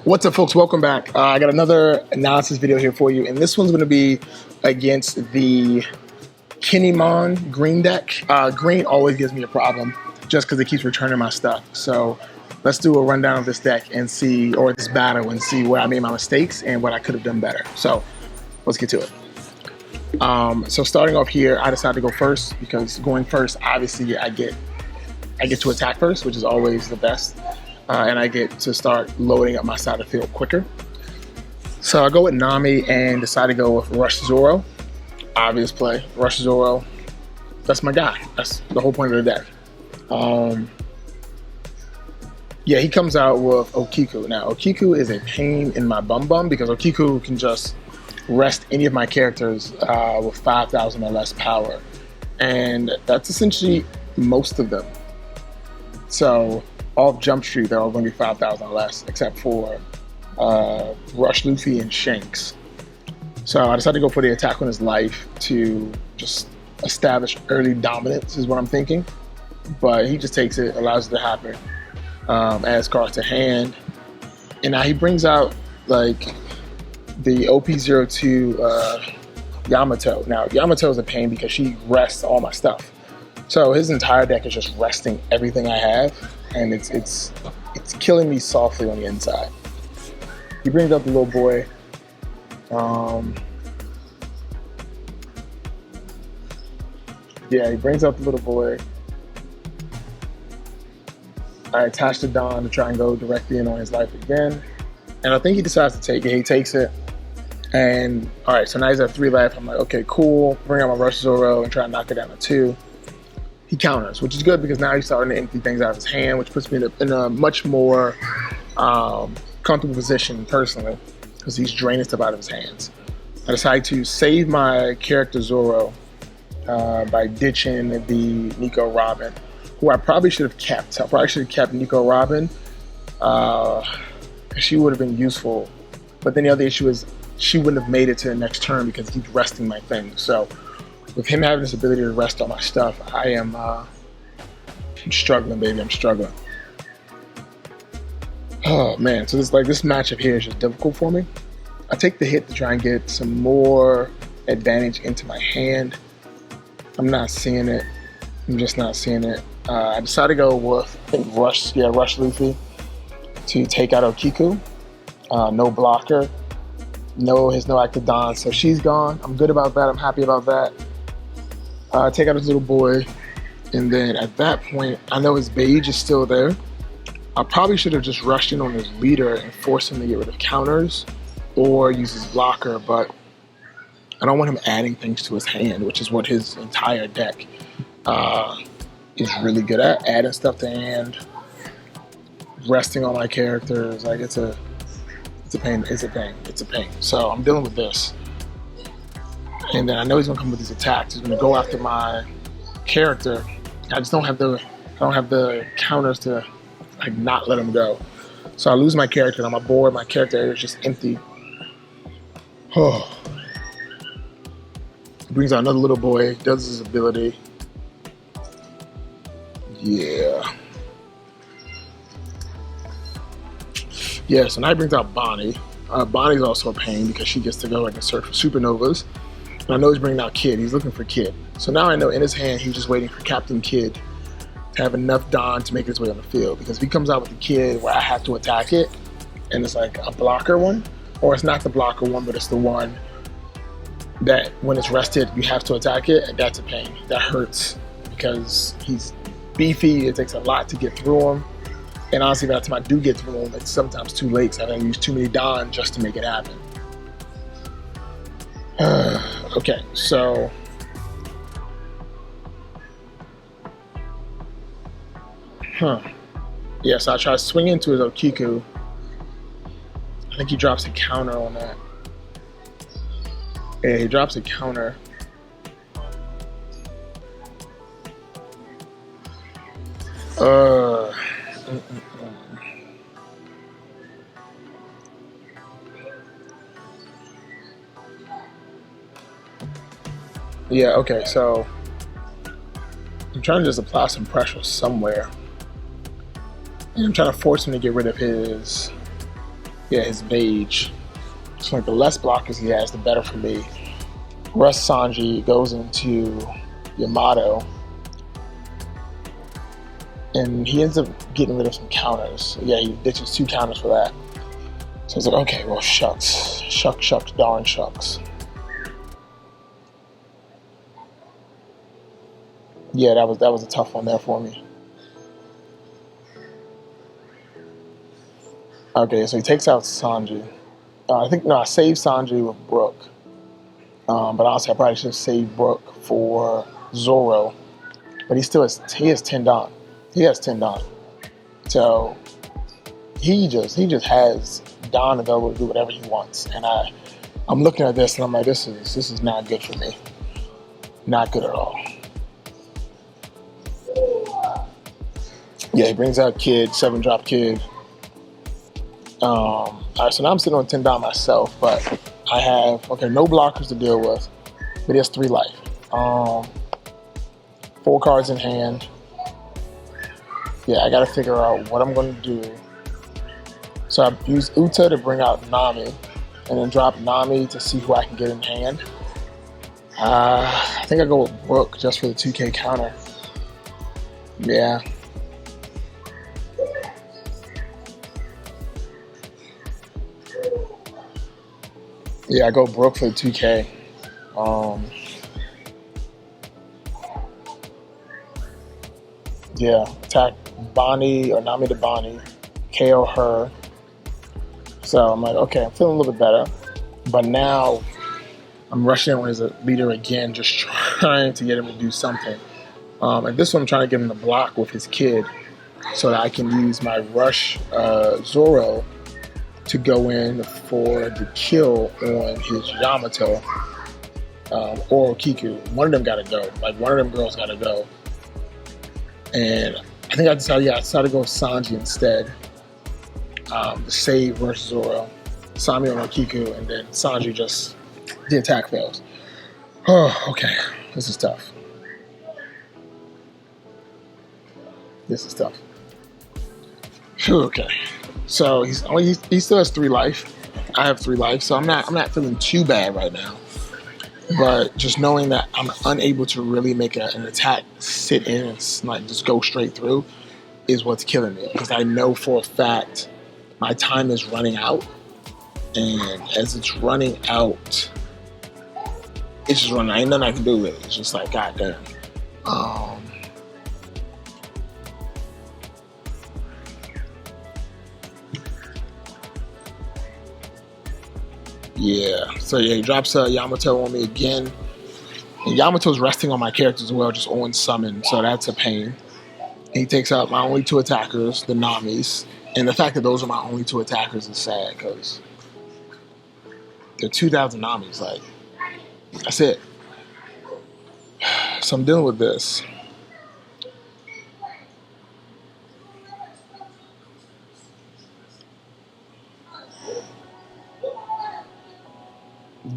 What's up, folks? Welcome back. I got another analysis video here for you, and this one's going to be against the Kinemon green deck. Green always gives me a problem just because it keeps returning my stuff. So let's do a rundown of this deck and see, or this battle, and see where I made my mistakes and what I could have done better. So let's get to it. So starting off here, I decided to go first because going first, obviously, I get to attack first, which is always the best. And I get to start loading up my side of the field quicker. So I go with Nami and decide to go with Rush Zoro. Obvious play. Rush Zoro, that's my guy. That's the whole point of the deck. Yeah, he comes out with Okiku. Now, Okiku is a pain in my bum because Okiku can just rest any of my characters with 5,000 or less power. And that's essentially most of them. So off Jump Street, they're all going to be 5,000 or less, except for Rush Luffy and Shanks. So I decided to go for the attack on his life to just establish early dominance, is what I'm thinking. But he just takes it, allows it to happen, adds cards to hand. And now he brings out like the OP02 Yamato. Now, Yamato is a pain because she rests all my stuff. So his entire deck is just resting everything I have. And it's killing me softly on the inside. He brings up the little boy. Yeah, he brings up the little boy. I attach the Don to try and go directly in on his life again. And I think he decides to take it. He takes it. And all right, so now he's at 3 left. I'm like, okay, cool. Bring out my Rush Zoro and try and knock it down to 2. He counters, which is good because now he's starting to empty things out of his hand, which puts me in a much more comfortable position personally because he's draining stuff out of his hands. I decide to save my character Zoro by ditching the Nico Robin, who I probably should have kept. I probably should have kept Nico Robin because she would have been useful. But then the other issue is she wouldn't have made it to the next turn because he's resting my things. So with him having this ability to rest all my stuff, I'm struggling, baby. I'm struggling. Oh man, so this matchup here is just difficult for me. I take the hit to try and get some more advantage into my hand. I'm not seeing it. I'm just not seeing it. I decided to go with, I think, Rush Luffy to take out Okiku. No blocker. No active Don, so she's gone. I'm good about that. I'm happy about that. Take out his little boy, and then at that point, I know his beige is still there. I probably should have just rushed in on his leader and forced him to get rid of counters or use his blocker, but I don't want him adding things to his hand, which is what his entire deck is really good at, adding stuff to hand, resting on my characters. Like it's a pain. So I'm dealing with this. And then I know he's gonna come with these attacks. He's gonna go after my character. I just don't have the counters to like not let him go. So I lose my character. On my board, my character area is just empty. Oh. He brings out another little boy. Does his ability. Yeah. Yeah. So now he brings out Bonnie. Bonnie's also a pain because she gets to go and search for supernovas. And I know he's bringing out Kid. He's looking for Kid. So now I know in his hand, he's just waiting for Captain Kid to have enough Don to make his way on the field. Because if he comes out with the Kid where I have to attack it, and it's like a blocker one, or it's not the blocker one, but it's the one that when it's rested, you have to attack it, and that's a pain. That hurts because he's beefy. It takes a lot to get through him. And honestly, by the time I do get through him, it's sometimes too late. So I gotta use too many Don just to make it happen. Okay, so yeah, so I try to swing into his Okiku. I think he drops a counter on that. Yeah, he drops a counter. Yeah, okay, so I'm trying to just apply some pressure somewhere. And I'm trying to force him to get rid of his Yeah, his beige. So like the less blockers he has, the better for me. Rush Sanji goes into Yamato, and he ends up getting rid of some counters. Yeah, he ditches 2 counters for that. So I was like, okay, well, shucks, darn shucks. Yeah, that was a tough one there for me. Okay, so he takes out Sanji. I saved Sanji with Brook. But honestly, I probably should have saved Brook for Zoro. But he has 10 Don. He has 10 Don. So he just has Don available to do whatever he wants. And I'm looking at this and I'm like, this is not good for me. Not good at all. Yeah, he brings out Kid, 7-drop Kid. All right, so now I'm sitting on 10 Don myself, but I have, no blockers to deal with, but he has 3 life. 4 cards in hand. Yeah, I gotta figure out what I'm gonna do. So I use Uta to bring out Nami, and then drop Nami to see who I can get in hand. I think I go with Brook just for the 2K counter. Yeah. Yeah, I go Brook for the 2K. Yeah, attack Bonnie or Nami to Bonnie, KO her. So I'm like, okay, I'm feeling a little bit better. But now I'm rushing in as a leader again, just trying to get him to do something. And this one I'm trying to get him to block with his Kid so that I can use my rush Zoro to go in for the kill on his Yamato or Kiku. One of them gotta go. Like, one of them girls gotta go. And I think I decided to go with Sanji instead. The save versus Zoro. Sami on Kiku, and then Sanji just, the attack fails. Oh, okay. This is tough. Okay. So he still has 3 life. I have 3 life, so I'm not feeling too bad right now. But just knowing that I'm unable to really make an attack sit in and like just go straight through is what's killing me, because I know for a fact my time is running out, and as it's running out, it's just running. Ain't nothing I can do with it. It's just like, goddamn. Yeah, so yeah, he drops Yamato on me again. And Yamato's resting on my characters as well, just on summon, so that's a pain. And he takes out my only 2 attackers, the Namis. And the fact that those are my only 2 attackers is sad, because they're 2,000 Namis, like, that's it. So I'm dealing with this.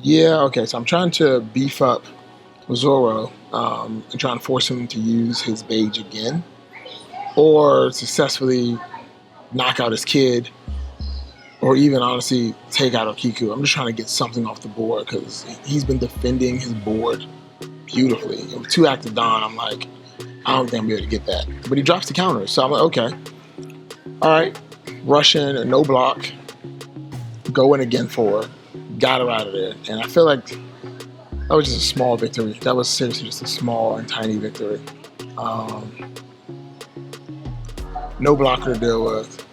Yeah, okay, so I'm trying to beef up Zoro and trying to force him to use his Beige again, or successfully knock out his Kid, or even honestly take out Okiku. I'm just trying to get something off the board, because he's been defending his board beautifully. And with 2 active Dawn, I'm like, I don't think I'm going to be able to get that. But he drops the counter, so I'm like, okay. All right, Russian, or no block, go in again for her. Got her out of there. And I feel like that was just a small victory. That was seriously just a small and tiny victory. No blocker to deal with.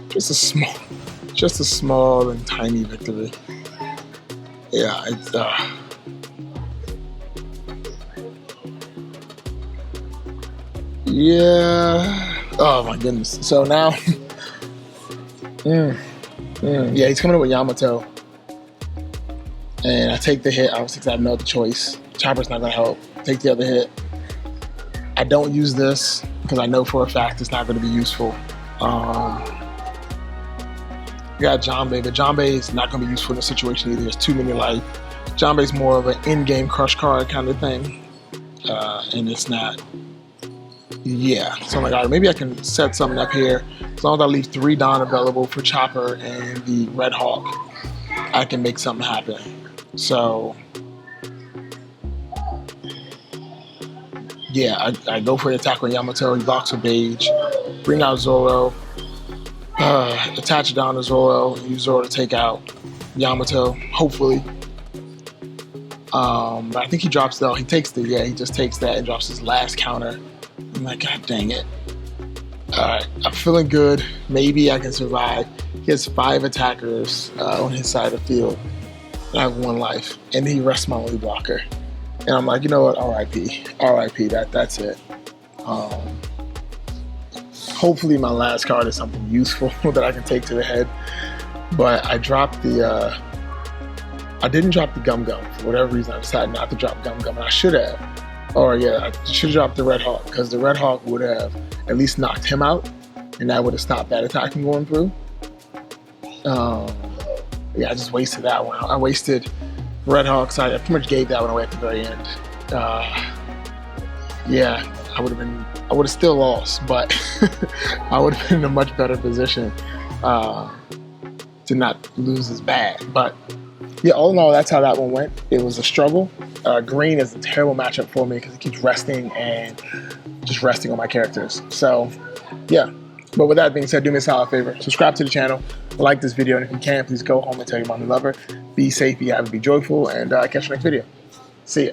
Just a small and tiny victory. Yeah, it's yeah. Oh my goodness. So now yeah, he's coming up with Yamato. And I take the hit, obviously, because I have no other choice. Chopper's not going to help. Take the other hit. I don't use this because I know for a fact it's not going to be useful. We got Janbei, but Janbei is not going to be useful in this situation either. There's too many life. Janbei's more of an in-game crush card kind of thing. And it's not. Yeah. So I'm like, all right, maybe I can set something up here As long as I leave 3 Don available for Chopper and the Red Hawk, I can make something happen. So, yeah, I go for the attack on Yamato. He blocks a Beige. Bring out Zoro. Attach Don to Zoro. Use Zoro to take out Yamato, hopefully. I think he drops though. He just takes that and drops his last counter. I'm like, God dang it. Alright, I'm feeling good. Maybe I can survive. He has 5 attackers on his side of the field. I have 1 life. And he rests my only blocker. And I'm like, you know what? RIP. That's it. Hopefully my last card is something useful that I can take to the head. But I dropped the I didn't drop the Gum Gum. For whatever reason, I decided not to drop Gum Gum, and I should have. Or yeah, I should have dropped the Red Hawk, because the Red Hawk would have at least knocked him out, and that would have stopped that attack from going through. Yeah, I just wasted that one. I wasted Red Hawk, so I pretty much gave that one away at the very end. Yeah, I would have still lost, but I would have been in a much better position to not lose as bad. But yeah, all in all, that's how that one went. It was a struggle. Green is a terrible matchup for me because it keeps resting and just resting on my characters. So yeah, but with that being said, do me a solid favor. Subscribe to the channel, like this video, and if you can, please go home and tell your mom you love her. Be safe, be happy, be joyful, and catch you next video. See ya.